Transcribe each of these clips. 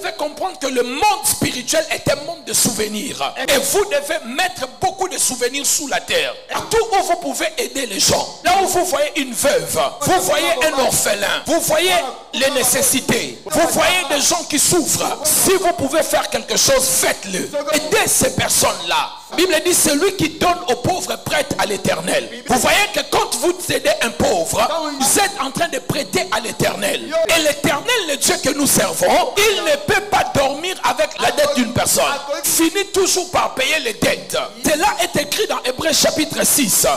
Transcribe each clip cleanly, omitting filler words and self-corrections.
devez comprendre que le monde spirituel est un monde de souvenirs. Et vous devez mettre beaucoup de souvenirs sous la terre. Partout où vous pouvez aider les gens. Là où vous voyez une veuve, vous voyez un orphelin, vous voyez les nécessités, vous voyez des gens qui souffrent. Si vous pouvez faire quelque chose, faites-le. Aidez ces personnes-là. La Bible dit, celui qui donne aux pauvres prête à l'Éternel. Vous voyez que quand vous aidez un pauvre, vous êtes en train de prêter à l'Éternel. Et l'Éternel, le Dieu que nous servons, il ne peut pas dormir avec la dette d'une personne. Finit toujours par payer les dettes. Cela est écrit dans Hébreux chapitre 6.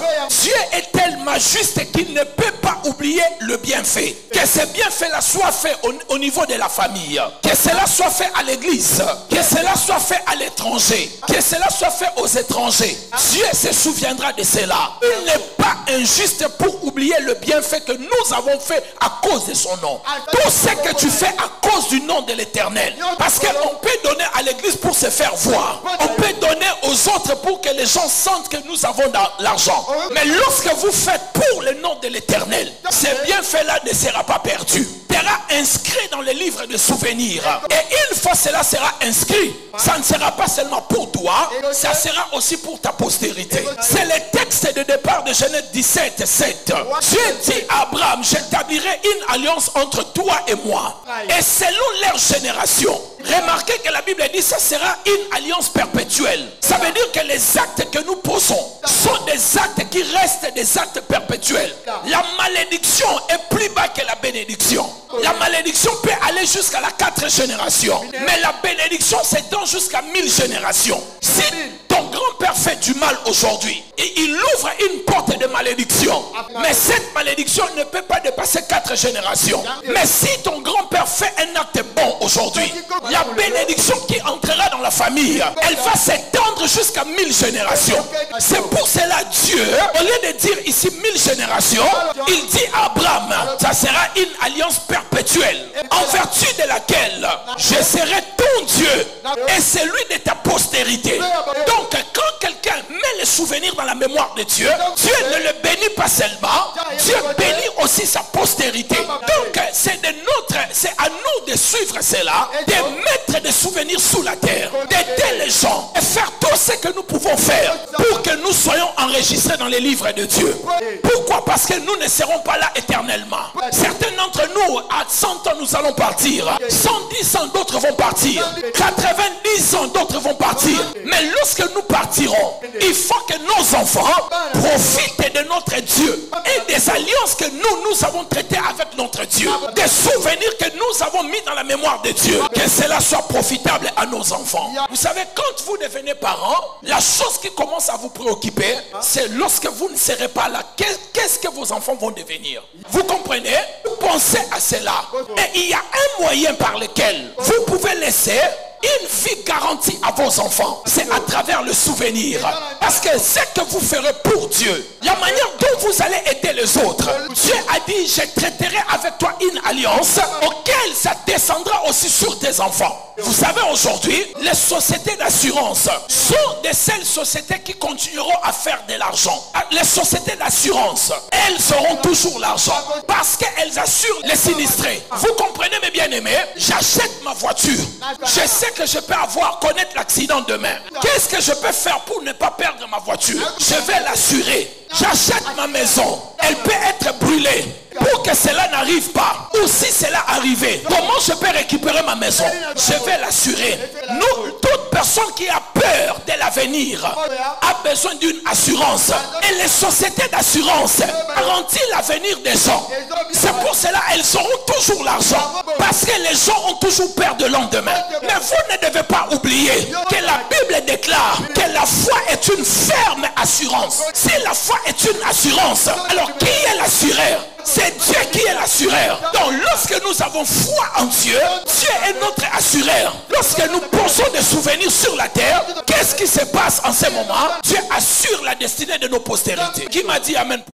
Dieu est tellement juste qu'il ne peut pas oublier le bienfait. Que ce bienfait-là soit fait au niveau de la famille. Que cela soit fait à l'église. Que cela soit fait à l'étranger. Que cela soit fait aux étrangers. Dieu se souviendra de cela. Il n'est pas injuste pour oublier le bienfait que nous avons fait à cause de son nom. Tout ce que tu fais à cause du nom de l'Éternel. Parce qu'on peut donner à l'église pour se faire voir. On peut donner aux autres pour que les gens sentent que nous avons de l'argent. Mais lorsque vous faites pour le nom de l'Éternel, ce bienfait-là ne sera pas perdu. Sera inscrit dans le livre de souvenirs. Et une fois cela sera inscrit, ça ne sera pas seulement pour toi, ça sera aussi pour ta postérité. C'est le texte de départ de Genèse 17, 7. Dieu dit à Abraham, j'établirai une alliance entre toi et moi. Et selon leur génération, remarquez que la Bible dit ça sera une alliance perpétuelle. Ça veut dire que les actes que nous posons sont des actes qui restent des actes perpétuels. La malédiction est plus bas que la bénédiction. La malédiction peut aller jusqu'à la 4e génération. Mais la bénédiction s'étend jusqu'à 1000 générations. Si ton grand-père fait du mal aujourd'hui et il ouvre une porte de malédiction, mais cette malédiction ne peut pas dépasser 4 générations. Mais si ton grand-père fait un acte bon aujourd'hui, la bénédiction qui entrera dans la famille, elle va s'étendre jusqu'à 1000 générations. C'est pour cela Dieu, au lieu de dire ici 1000 générations, il dit à Abraham, ça sera une alliance perpétuelle, en vertu de laquelle je serai ton Dieu et celui de ta postérité. Donc quand quelqu'un met les souvenirs dans la mémoire de Dieu, Dieu ne le bénit pas seulement, Dieu bénit aussi sa postérité. Donc c'est à nous de suivre cela, de mettre des souvenirs sous la terre, d'aider les gens et faire tout ce que nous pouvons faire pour que nous soyons enregistrés dans les livres de Dieu. Pourquoi? Parce que nous ne serons pas là éternellement. Certains d'entre nous, à 100 ans, nous allons partir. 110 ans, d'autres vont partir. 90 ans, d'autres vont partir. Mais lorsque nous partirons, il faut que nos enfants profitent de notre Dieu et des alliances que nous avons traitées avec notre Dieu. Des souvenirs que nous avons mis dans la mémoire de Dieu. Que cela soit profitable à nos enfants. Vous savez, quand vous devenez parents, la chose qui commence à vous préoccuper, c'est lorsque vous ne serez pas là, qu'est-ce que vos enfants vont devenir? Vous comprenez? Pensez à cela. Et il y a un moyen par lequel vous pouvez laisser une vie garantie à vos enfants. C'est à travers le souvenir. Parce que ce que vous ferez pour Dieu, la manière dont vous allez aider les autres, Dieu a dit, je traiterai avec toi une alliance auquel ça descendra aussi sur tes enfants. Vous savez, aujourd'hui, les sociétés d'assurance sont des seules sociétés qui continueront à faire de l'argent. Les sociétés d'assurance, elles auront toujours l'argent parce qu'elles assurent les sinistrés. Vous comprenez, mes bien-aimés? J'achète ma voiture. Je sais que je peux connaître l'accident demain. Qu'est-ce que je peux faire pour ne pas perdre ma voiture? Je vais l'assurer. J'achète ma maison. Elle peut être brûlée. Pour que cela n'arrive pas, ou si cela arrivait, comment je peux récupérer ma maison? Je vais l'assurer. Nous, toute personne qui a peur de l'avenir a besoin d'une assurance. Et les sociétés d'assurance garantissent l'avenir des gens. C'est pour cela qu'elles auront toujours l'argent. Parce que les gens ont toujours peur de lendemain. Mais vous ne devez pas oublier que la Bible déclare que la foi est une ferme assurance. Si la foi est une assurance, alors qui est l'assureur? C'est Dieu qui est l'assureur. Donc lorsque nous avons foi en Dieu, Dieu est notre assureur. Lorsque nous posons des souvenirs sur la terre, qu'est-ce qui se passe en ce moment? Dieu assure la destinée de nos postérités. Qui m'a dit amen?